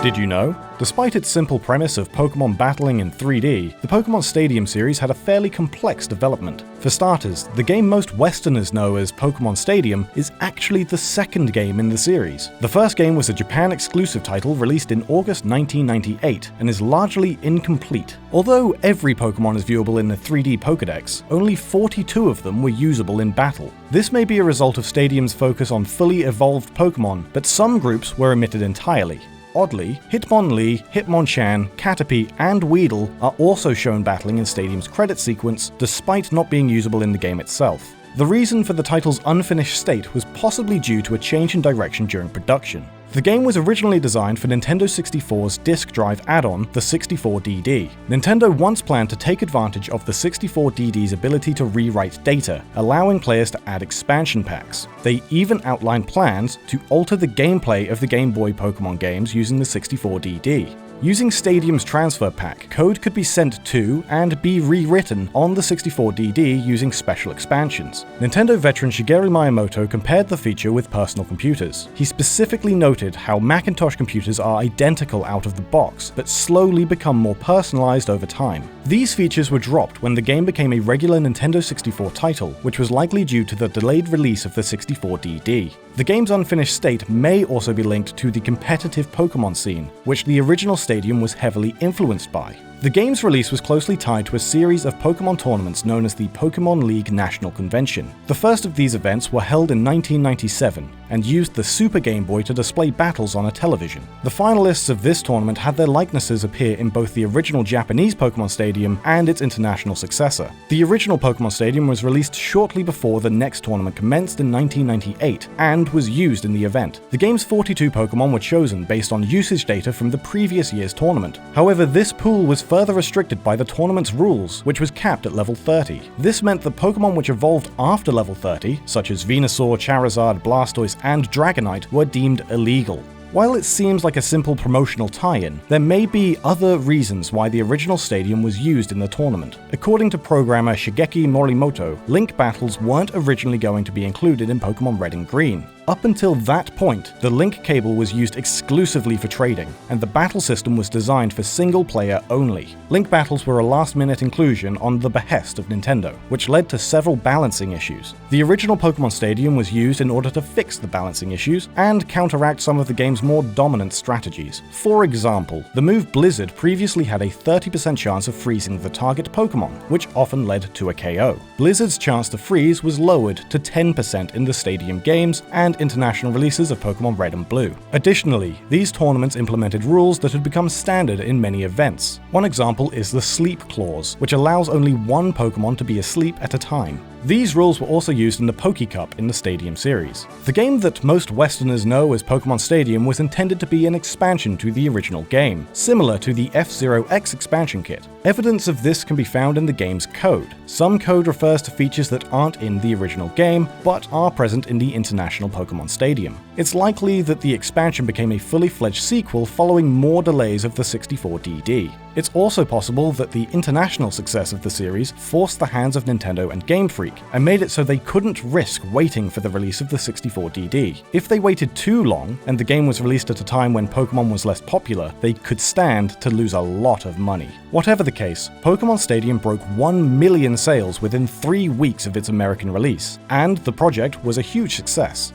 Did you know? Despite its simple premise of Pokémon battling in 3D, the Pokémon Stadium series had a fairly complex development. For starters, the game most Westerners know as Pokémon Stadium is actually the second game in the series. The first game was a Japan exclusive title released in August 1998 and is largely incomplete. Although every Pokémon is viewable in the 3D Pokédex, only 42 of them were usable in battle. This may be a result of Stadium's focus on fully evolved Pokémon, but some groups were omitted entirely. Oddly, Hitmonlee, Hitmonchan, Caterpie, and Weedle are also shown battling in Stadium's credit sequence, despite not being usable in the game itself. The reason for the title's unfinished state was possibly due to a change in direction during production. The game was originally designed for Nintendo 64's disk drive add-on, the 64DD. Nintendo once planned to take advantage of the 64DD's ability to rewrite data, allowing players to add expansion packs. They even outlined plans to alter the gameplay of the Game Boy Pokémon games using the 64DD. Using Stadium's transfer pack, code could be sent to and be rewritten on the 64DD using special expansions. Nintendo veteran Shigeru Miyamoto compared the feature with personal computers. He specifically noted how Macintosh computers are identical out of the box, but slowly become more personalized over time. These features were dropped when the game became a regular Nintendo 64 title, which was likely due to the delayed release of the 64DD. The game's unfinished state may also be linked to the competitive Pokémon scene, which the original Stadium was heavily influenced by. The game's release was closely tied to a series of Pokémon tournaments known as the Pokémon League National Convention. The first of these events were held in 1997 and used the Super Game Boy to display battles on a television. The finalists of this tournament had their likenesses appear in both the original Japanese Pokémon Stadium and its international successor. The original Pokémon Stadium was released shortly before the next tournament commenced in 1998 and was used in the event. The game's 42 Pokémon were chosen based on usage data from the previous year's tournament. However, this pool was further restricted by the tournament's rules, which was capped at level 30. This meant that Pokémon which evolved after level 30, such as Venusaur, Charizard, Blastoise, and Dragonite, were deemed illegal. While it seems like a simple promotional tie-in, there may be other reasons why the original Stadium was used in the tournament. According to programmer Shigeki Morimoto, Link battles weren't originally going to be included in Pokémon Red and Green. Up until that point, the Link cable was used exclusively for trading, and the battle system was designed for single player only. Link battles were a last-minute inclusion on the behest of Nintendo, which led to several balancing issues. The original Pokémon Stadium was used in order to fix the balancing issues and counteract some of the game's more dominant strategies. For example, the move Blizzard previously had a 30% chance of freezing the target Pokémon, which often led to a KO. Blizzard's chance to freeze was lowered to 10% in the Stadium games and international releases of Pokémon Red and Blue. Additionally, these tournaments implemented rules that had become standard in many events. One example is the Sleep Clause, which allows only one Pokémon to be asleep at a time. These rules were also used in the Poké Cup in the Stadium series. The game that most Westerners know as Pokémon Stadium was intended to be an expansion to the original game, similar to the F-Zero X expansion kit. Evidence of this can be found in the game's code. Some code refers to features that aren't in the original game, but are present in the International Pokémon Stadium. It's likely that the expansion became a fully fledged sequel following more delays of the 64DD. It's also possible that the international success of the series forced the hands of Nintendo and Game Freak, and made it so they couldn't risk waiting for the release of the 64DD. If they waited too long, and the game was released at a time when Pokémon was less popular, they could stand to lose a lot of money. Whatever the case, Pokémon Stadium broke 1 million sales within 3 weeks of its American release, and the project was a huge success.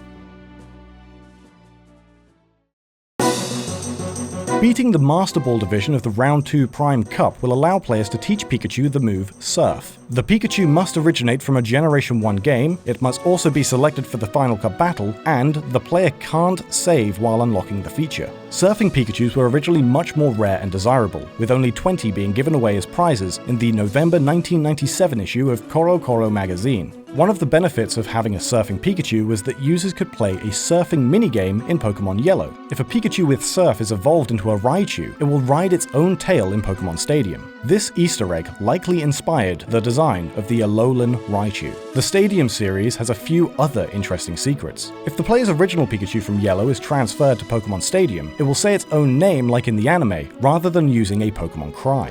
Beating the Master Ball division of the Round 2 Prime Cup will allow players to teach Pikachu the move Surf. The Pikachu must originate from a Generation 1 game, it must also be selected for the Final Cup battle, and the player can't save while unlocking the feature. Surfing Pikachus were originally much more rare and desirable, with only 20 being given away as prizes in the November 1997 issue of Koro Koro magazine. One of the benefits of having a surfing Pikachu was that users could play a surfing minigame in Pokémon Yellow. If a Pikachu with Surf is evolved into a Raichu, it will ride its own tail in Pokémon Stadium. This Easter egg likely inspired the design of the alolan Raichu. The Stadium series has a few other interesting secrets. If the player's original Pikachu from Yellow is transferred to Pokémon Stadium, it will say its own name like in the anime, rather than using a Pokémon cry.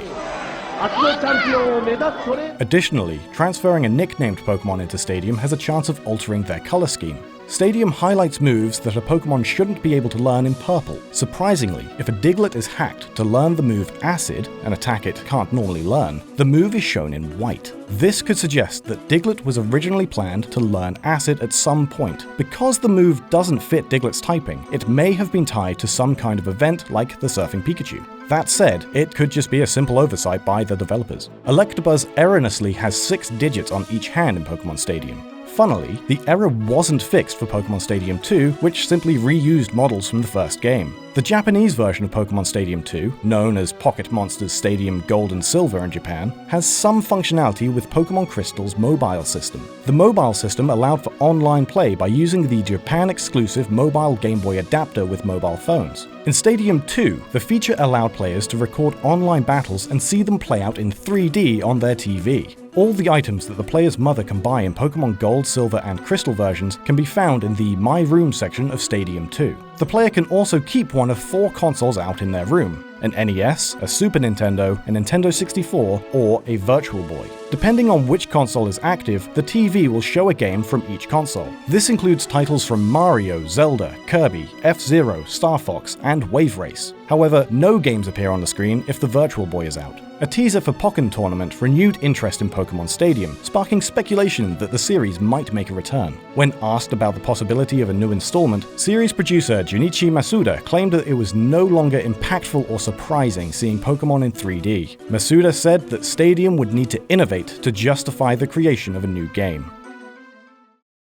Additionally, transferring a nicknamed Pokémon into Stadium has a chance of altering their color scheme. Stadium highlights moves that a Pokémon shouldn't be able to learn in purple. Surprisingly, if a Diglett is hacked to learn the move Acid, an attack it can't normally learn, the move is shown in white. This could suggest that Diglett was originally planned to learn Acid at some point. Because the move doesn't fit Diglett's typing, it may have been tied to some kind of event like the Surfing Pikachu. That said, it could just be a simple oversight by the developers. Electabuzz erroneously has 6 digits on each hand in Pokémon Stadium. Funnily, the error wasn't fixed for Pokémon Stadium 2, which simply reused models from the first game. The Japanese version of Pokémon Stadium 2, known as Pocket Monsters Stadium Gold and Silver in Japan, has some functionality with Pokémon Crystal's mobile system. The mobile system allowed for online play by using the Japan-exclusive mobile Game Boy adapter with mobile phones. In Stadium 2, the feature allowed players to record online battles and see them play out in 3D on their TV. All the items that the player's mother can buy in Pokémon Gold, Silver, and Crystal versions can be found in the My Room section of Stadium 2. The player can also keep one of 4 consoles out in their room: an NES, a Super Nintendo, a Nintendo 64, or a Virtual Boy. Depending on which console is active, the TV will show a game from each console. This includes titles from Mario, Zelda, Kirby, F-Zero, Star Fox, and Wave Race. However, no games appear on the screen if the Virtual Boy is out. A teaser for Pokken Tournament renewed interest in Pokémon Stadium, sparking speculation that the series might make a return. When asked about the possibility of a new installment, series producer Junichi Masuda claimed that it was no longer impactful or surprising seeing Pokémon in 3D. Masuda said that Stadium would need to innovate to justify the creation of a new game.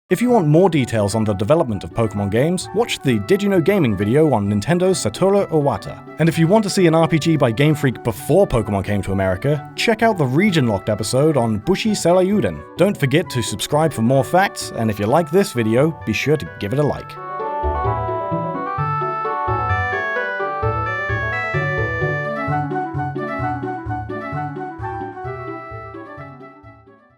If you want more details on the development of Pokémon games, watch the DidYouKnowGaming video on Nintendo's Satoru Iwata. And if you want to see an RPG by Game Freak before Pokémon came to America, check out the region-locked episode on Bushi Seiyuden. Don't forget to subscribe for more facts, and if you like this video, be sure to give it a like.